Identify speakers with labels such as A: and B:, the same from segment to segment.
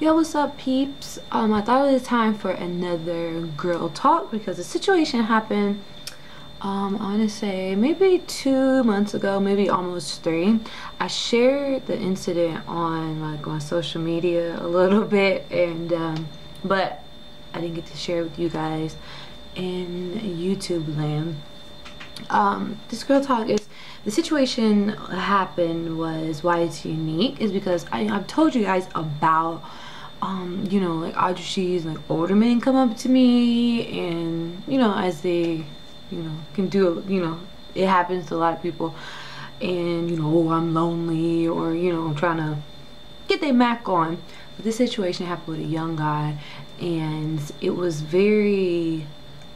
A: Yo, what's up, peeps? I thought it was time for another girl talk because the situation happened, I want to say maybe 2 months ago, maybe almost 3. I shared the incident on my social media a little bit, and but I didn't get to share it with you guys in YouTube land. This girl talk is, the situation happened was, why it's unique is because I've told you guys about you know, like oddities, like older men come up to me, and you know, as they, you know, can do, you know, it happens to a lot of people, and you know, oh, I'm lonely, or you know, I'm trying to get their Mac on. But this situation happened with a young guy, and it was very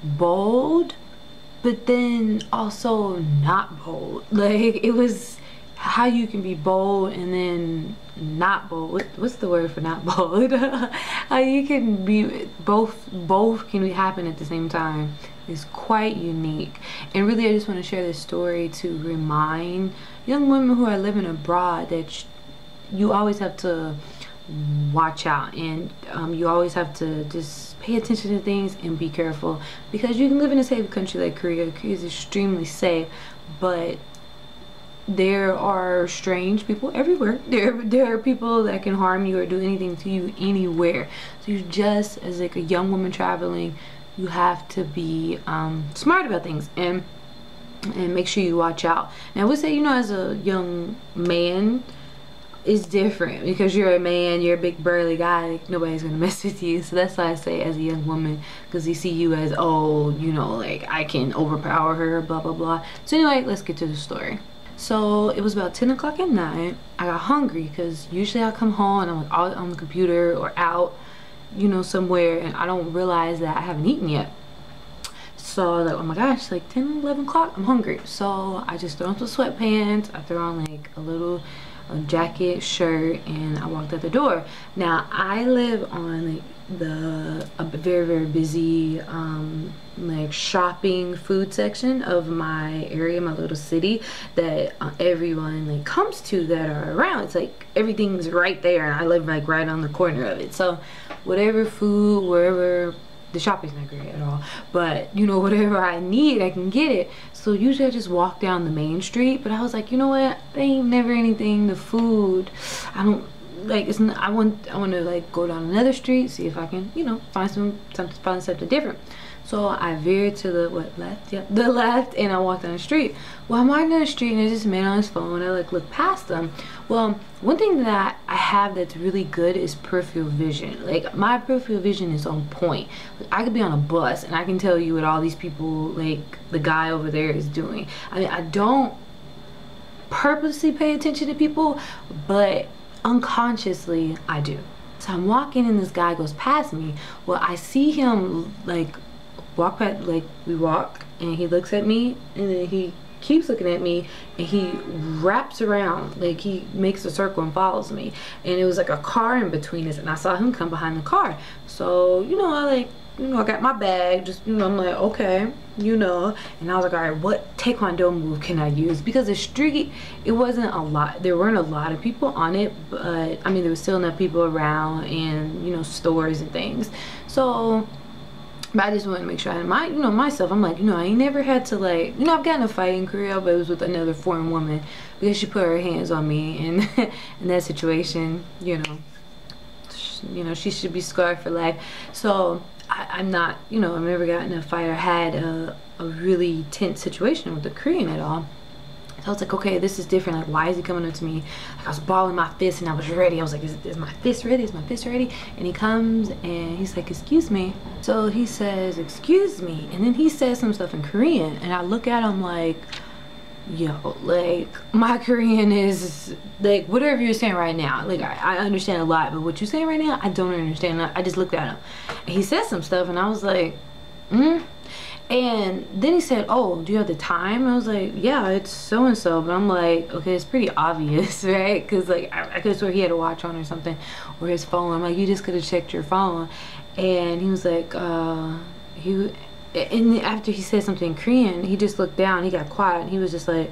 A: bold, but then also not bold. Like, it was how you can be bold and then not bold. What's the word for not bold? How you can be both can happen at the same time is quite unique. And really, I just want to share this story to remind young women who are living abroad that you always have to watch out, and you always have to just pay attention to things and be careful, because you can live in a safe country like Korea. Korea is extremely safe, but there are strange people everywhere. There are people that can harm you or do anything to you anywhere. So you just, as like a young woman traveling, you have to be smart about things and make sure you watch out. Now I would say, you know, as a young man, it's different because you're a man, you're a big burly guy, like, nobody's gonna mess with you. So that's why I say as a young woman, because they see you as, oh, you know, like I can overpower her, blah blah blah. So anyway, let's get to the story. So it was about 10 o'clock at night. I got hungry because usually I come home and I'm like out on the computer or out, you know, somewhere, and I don't realize that I haven't eaten yet. So I was like, oh my gosh, like 10, 11 o'clock, I'm hungry. So I just threw on some sweatpants, I threw on like a little jacket, shirt, and I walked out the door. Now I live on like a very busy like shopping food section of my area, my little city, that everyone like comes to that are around. It's like everything's right there, and I live like right on the corner of it. So whatever food, wherever, the shopping's not great at all, but you know, whatever I need, I can get it. So usually I just walk down the main street, but I was like, you know what, there ain't never anything, the food, I don't like, it's not, I want to like go down another street, see if I can, you know, find something different. So I veered to the left, yeah, the left, and I walked down the street. Well, I'm walking down the street and there's this man on his phone. I like look past him. Well, one thing that I have that's really good is peripheral vision. Like, my peripheral vision is on point. Like, I could be on a bus and I can tell you what all these people, like the guy over there, is doing. I mean, I don't purposely pay attention to people, but unconsciously I do. So I'm walking and this guy goes past me. Well, I see him like walk past, like we walk, and he looks at me, and then he keeps looking at me, and he wraps around, like he makes a circle and follows me. And it was like a car in between us, and I saw him come behind the car. So, you know, I like, you know, I got my bag, just, you know, I'm like, okay, you know, and I was like, all right, what taekwondo move can I use? Because the street, it wasn't a lot, there weren't a lot of people on it, but I mean, there was still enough people around, and you know, stores and things. So but I just wanted to make sure I had my, you know, myself. I'm like, you know, I ain't never had to, like, you know, I've gotten a fight in Korea, but it was with another foreign woman because she put her hands on me, and in that situation, you know, she should be scarred for life. So I'm not, you know, I've never gotten in a fight or had a really tense situation with a Korean at all. So I was like, okay, this is different. Like, why is he coming up to me? Like, I was balling my fist and I was ready. I was like, is my fist ready? Is my fist ready? And he comes and he's like, excuse me. So he says, excuse me. And then he says some stuff in Korean. And I look at him like, yo, like, my Korean is, like, whatever you're saying right now. Like, I understand a lot, but what you're saying right now, I don't understand. I just looked at him. And he said some stuff and I was like, And then he said, oh, do you have the time? I was like, yeah, it's so and so. But I'm like, okay, it's pretty obvious, right? Because like I could swear he had a watch on or something, or his phone. I'm like, you just could have checked your phone. And he was like, and after he said something in Korean, he just looked down, he got quiet, and he was just like,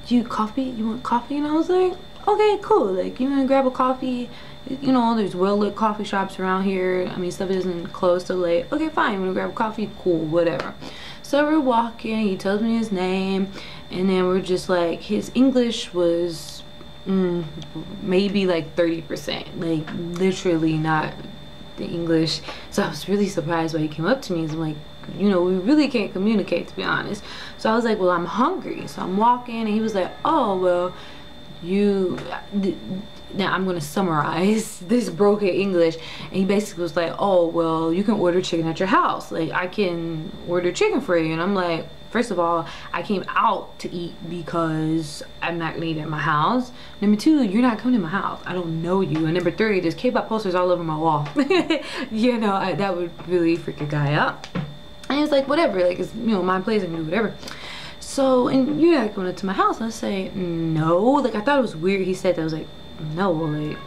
A: you want coffee? And I was like, okay, cool, like, you want to grab a coffee? you know, there's well-lit coffee shops around here. I mean, stuff isn't closed till late. Okay, fine, I'm gonna grab coffee, cool, whatever. So we're walking, he tells me his name, and then we're just like, his English was maybe like 30%, like literally not the English. So I was really surprised when he came up to me. I'm like, you know, we really can't communicate, to be honest. So I was like, well, I'm hungry. So I'm walking, and he was like, oh, well, now I'm gonna summarize this broken English, and he basically was like, oh, well, you can order chicken at your house, like I can order chicken for you. And I'm like, first of all, I came out to eat because I'm not gonna eat at my house. Number two, you're not coming to my house, I don't know you. And number three, there's K-pop posters all over my wall. You know, that would really freak a guy out. And it's like, whatever, like, it's, you know, my place, I can do whatever. So, and you're not going to my house. I say, no. Like, I thought it was weird he said that. I was like, no, like,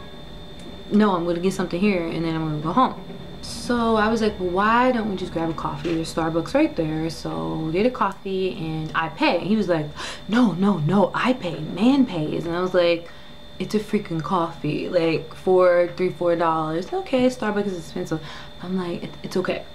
A: no, I'm gonna get something here and then I'm gonna go home. So I was like, well, why don't we just grab a coffee? There's Starbucks right there. So we get a coffee and I pay. He was like, no, no, no, I pay, man pays. And I was like, it's a freaking coffee, like $3, $4. Okay, Starbucks is expensive. I'm like, it's okay.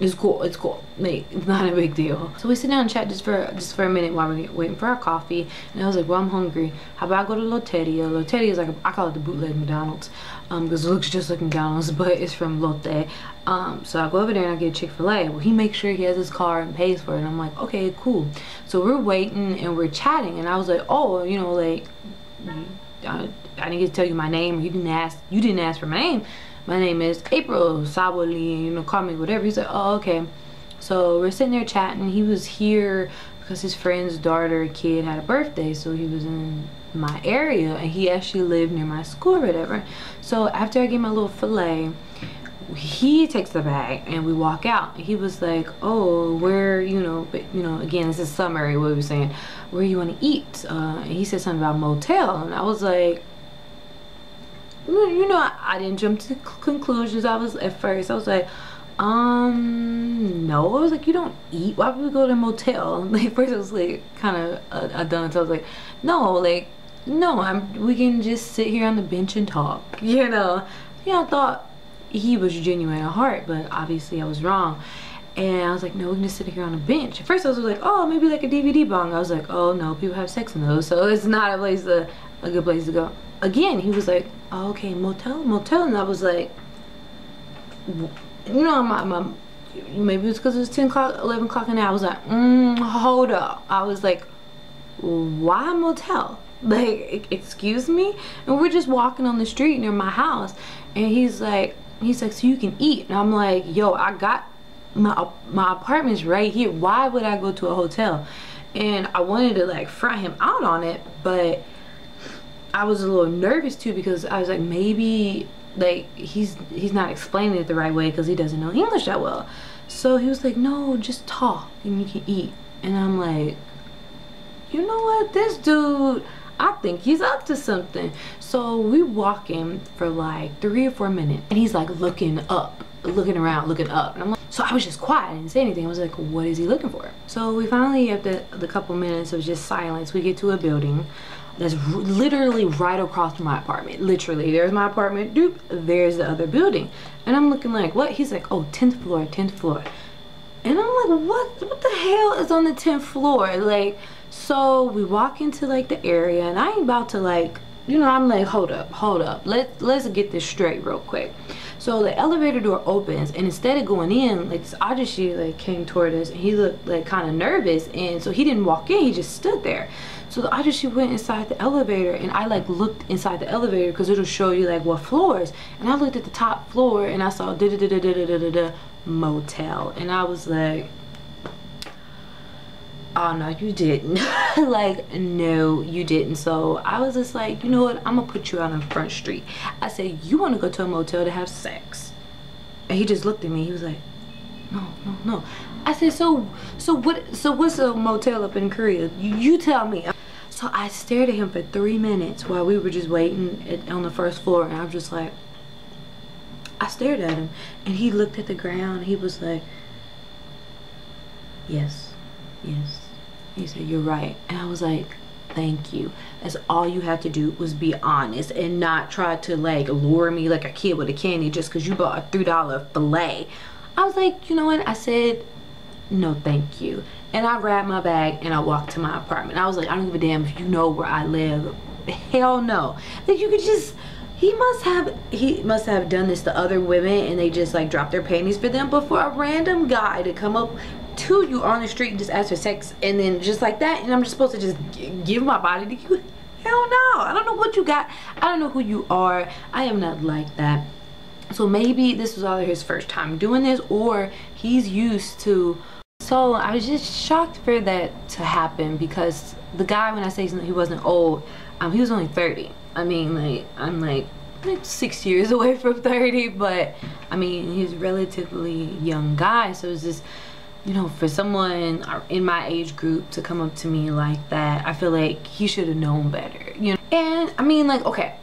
A: It's cool, it's cool, like, it's not a big deal. So we sit down and chat just for a minute while we're waiting for our coffee. And I was like, well, I'm hungry. How about I go to Loteria? Loteria is like, I call it the bootleg McDonald's, because it looks just like McDonald's, but it's from Lotte. So I go over there and I get Chick-fil-A. Well, he makes sure he has his car and pays for it. And I'm like, okay, cool. So we're waiting and we're chatting, and I was like, oh, you know, like, I didn't get to tell you my name, or you didn't ask for my name. My name is April Saboli, you know, call me whatever. He's like, oh, okay. So we're sitting there chatting. He was here because his friend's kid had a birthday, so he was in my area, and he actually lived near my school or whatever. So after I get my little filet, he takes the bag and we walk out. He was like, oh, where, you know, but you know, again, this is summary what we were saying, where you want to eat. And he said something about Motel, and I was like, you know, I didn't jump to conclusions. I was like, no. I was like, you don't eat, why would we go to a motel? Like, first I was like kind of a dunce. I was like, no, like, no, we can just sit here on the bench and talk, you know. I thought he was genuine at heart, but obviously I was wrong. And I was like, no, we can just sit here on a bench. At first I was like, oh, maybe like a DVD bong. I was like, oh no, people have sex in those, so it's not a good place to go. Again, he was like, oh, okay, motel. And I was like, you know, maybe it's because it was 10 o'clock, 11 o'clock, and I was like, hold up. I was like, why motel? Like, excuse me? And we're just walking on the street near my house, and he's like, so you can eat. And I'm like, yo, I got my apartment's right here. Why would I go to a hotel? And I wanted to like front him out on it, but I was a little nervous too, because I was like, maybe like he's not explaining it the right way because he doesn't know English that well. So he was like, no, just talk and you can eat. And I'm like, you know what, this dude, I think he's up to something. So we walking for like 3 or 4 minutes, and he's like looking up, looking around, looking up. And I'm like, so I was just quiet, I didn't say anything. I was like, what is he looking for? So we finally, after the couple minutes of just silence, we get to a building that's literally right across from my apartment. Literally, there's my apartment, doop, there's the other building. And I'm looking like, what? He's like, oh, 10th floor, 10th floor. And I'm like, what the hell is on the 10th floor? Like, so we walk into like the area, and I ain't about to like, you know, I'm like, hold up, let's get this straight real quick. So the elevator door opens, and instead of going in, like, this Ajashi like came toward us, and he looked like kind of nervous, and so he didn't walk in, he just stood there. So the Ajashi went inside the elevator, and I like looked inside the elevator because it'll show you like what floors, and I looked at the top floor and I saw motel, and I was like, oh no, you didn't. Like, no, you didn't. So I was just like, you know what, I'm gonna put you out on Front Street. I said, you want to go to a motel to have sex? And he just looked at me. He was like, no. I said, so what's a motel up in Korea? You tell me. So I stared at him for 3 minutes while we were just waiting on the first floor, and I'm just like, I stared at him, and he looked at the ground. He was like, yes. He said, you're right. And I was like, thank you. That's all you had to do, was be honest and not try to like lure me like a kid with a candy just because you bought a $3 fillet. I was like, you know what? I said, no thank you. And I grabbed my bag and I walked to my apartment. I was like, I don't give a damn if you know where I live. Hell no. Like, you could just, he must have done this to other women and they just like dropped their panties for them. But for a random guy to come up to you on the street and just ask for sex and then just like that, and I'm just supposed to just give my body to you? Hell no. I don't know what you got. I don't know who you are. I am not like that. So maybe this was either his first time doing this or he's used to. So I was just shocked for that to happen, because the guy, when I say he wasn't old, he was only 30. I mean, like, I'm like 6 years away from 30, but I mean, he's a relatively young guy. So it's just, you know, for someone in my age group to come up to me like that, I feel like he should have known better, you know. And I mean, like, okay,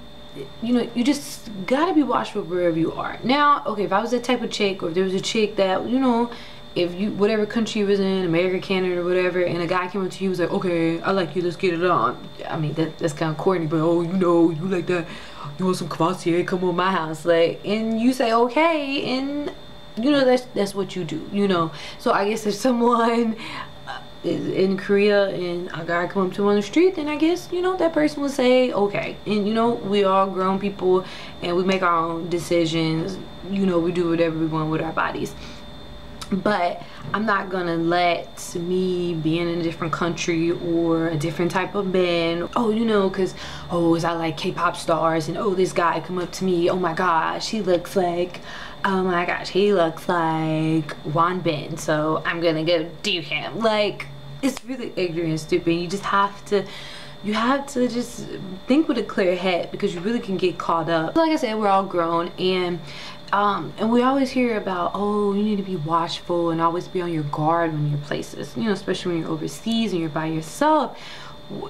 A: you know, you just gotta be watchful wherever you are. Now, okay, if I was that type of chick, or if there was a chick that, you know, if you, whatever country you was in, America, Canada, or whatever, and a guy came up to you, was like, okay, I like you, let's get it on. I mean, that's kind of corny, but oh, you know, you like that, you want some Cavassier, come on my house, like, and you say okay, and you know, that's what you do, you know. So I guess if someone is in Korea and a guy come up to him on the street, then I guess, you know, that person will say okay. And you know, we all grown people and we make our own decisions, you know, we do whatever we want with our bodies. But I'm not gonna let me being in a different country or a different type of man, oh, you know, because, oh, is I like K-pop stars, and oh, this guy come up to me, oh my gosh, he looks like, oh my gosh, he looks like Juan Ben, so I'm gonna go do him. Like, it's really ignorant and stupid. You just have to, you have to just think with a clear head, because you really can get caught up. Like I said, we're all grown, and we always hear about, oh, you need to be watchful and always be on your guard when you're places, you know, especially when you're overseas and you're by yourself.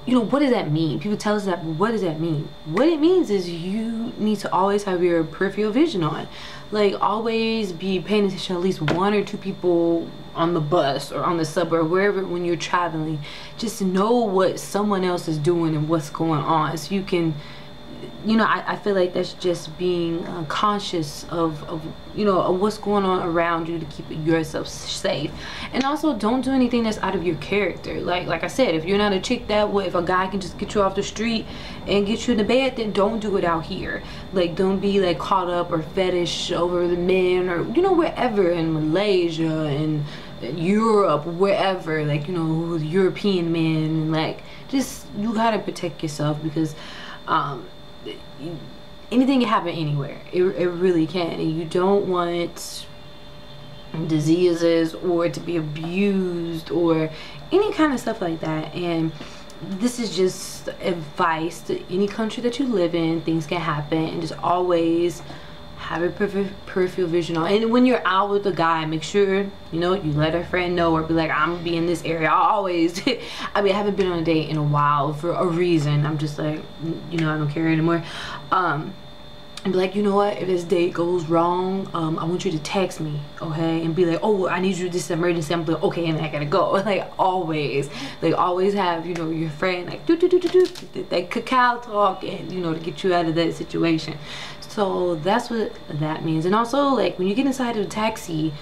A: You know, what does that mean? People tell us that, but what does that mean? What it means is you need to always have your peripheral vision on. Like, always be paying attention to at least 1 or 2 people on the bus or on the subway or wherever when you're traveling. Just know what someone else is doing and what's going on, so you can, you know, I feel like that's just being conscious of you know, of what's going on around you to keep yourself safe. And also, don't do anything that's out of your character. Like I said, if you're not a chick that would, if a guy can just get you off the street and get you in the bed, then don't do it out here. Like, don't be like caught up or fetish over the men, or you know, wherever in Malaysia and Europe, wherever, like, you know, European men. Like, just, you gotta protect yourself, because anything can happen anywhere. It really can, and you don't want diseases or to be abused or any kind of stuff like that. And this is just advice to any country that you live in. Things can happen, and just always have a peripheral vision on. And when you're out with a guy, make sure, you know, you let a friend know, or be like, I'm gonna be in this area. I always I mean, I haven't been on a date in a while for a reason. I'm just like, you know, I don't care anymore. And be like, you know what, if this date goes wrong, I want you to text me, okay? And be like, oh, I need you, this is emergency. I'm like, okay, and I gotta go. Like, always have, you know, your friend like do that cacao talk, and you know, to get you out of that situation. So that's what that means. And also, like, when you get inside of a taxi,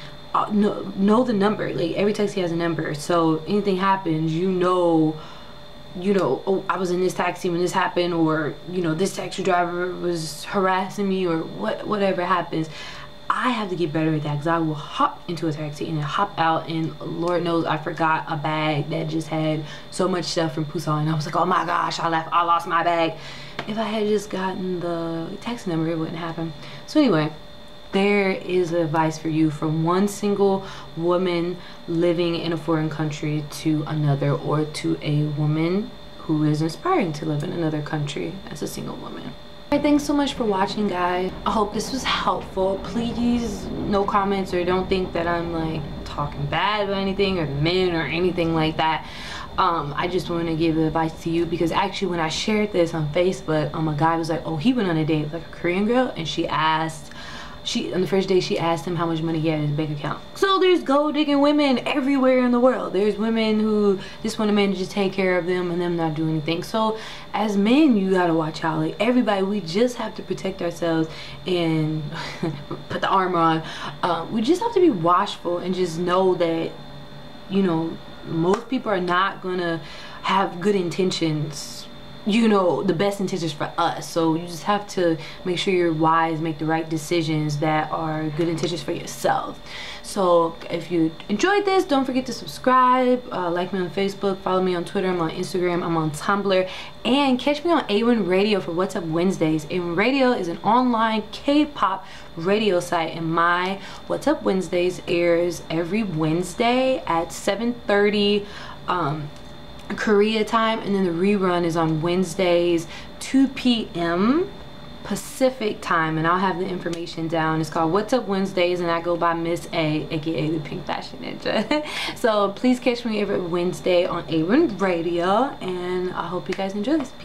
A: know the number. Like, every taxi has a number, so anything happens, you know, oh, I was in this taxi when this happened, or you know, this taxi driver was harassing me, or whatever happens. I have to get better at that, because I will hop into a taxi and then hop out, and Lord knows I forgot a bag that just had so much stuff from Busan, and I was like, oh my gosh, I lost my bag. If I had just gotten the taxi number, it wouldn't happen. So anyway, there is advice for you from one single woman living in a foreign country to another, or to a woman who is inspiring to live in another country as a single woman. Alright, thanks so much for watching, guys. I hope this was helpful. Please, no comments, or don't think that I'm like talking bad about anything, or men, or anything like that. I just want to give the advice to you, because actually when I shared this on Facebook, a guy was like, oh, he went on a date with like a Korean girl, and she asked on the first day she asked him how much money he had in his bank account. So there's gold digging women everywhere in the world. There's women who just want a man to just take care of them and them not do anything. So as men, you gotta watch out. Like everybody, we just have to protect ourselves and put the armor on. We just have to be watchful and just know that, you know, most people are not gonna have good intentions, you know, the best intentions for us. So you just have to make sure you're wise, make the right decisions that are good intentions for yourself. So if you enjoyed this, don't forget to subscribe, like me on Facebook, follow me on Twitter, I'm on Instagram, I'm on Tumblr, and catch me on A1 Radio for What's Up Wednesdays. A1 Radio is an online K-pop radio site, and my What's Up Wednesdays airs every Wednesday at 7:30 Korea time, and then the rerun is on Wednesdays 2 p.m. Pacific time, and I'll have the information down. It's called What's Up Wednesdays, and I go by Miss A, aka the Pink Fashion Ninja. So please catch me every Wednesday on A1 Radio, and I hope you guys enjoy this. Peace.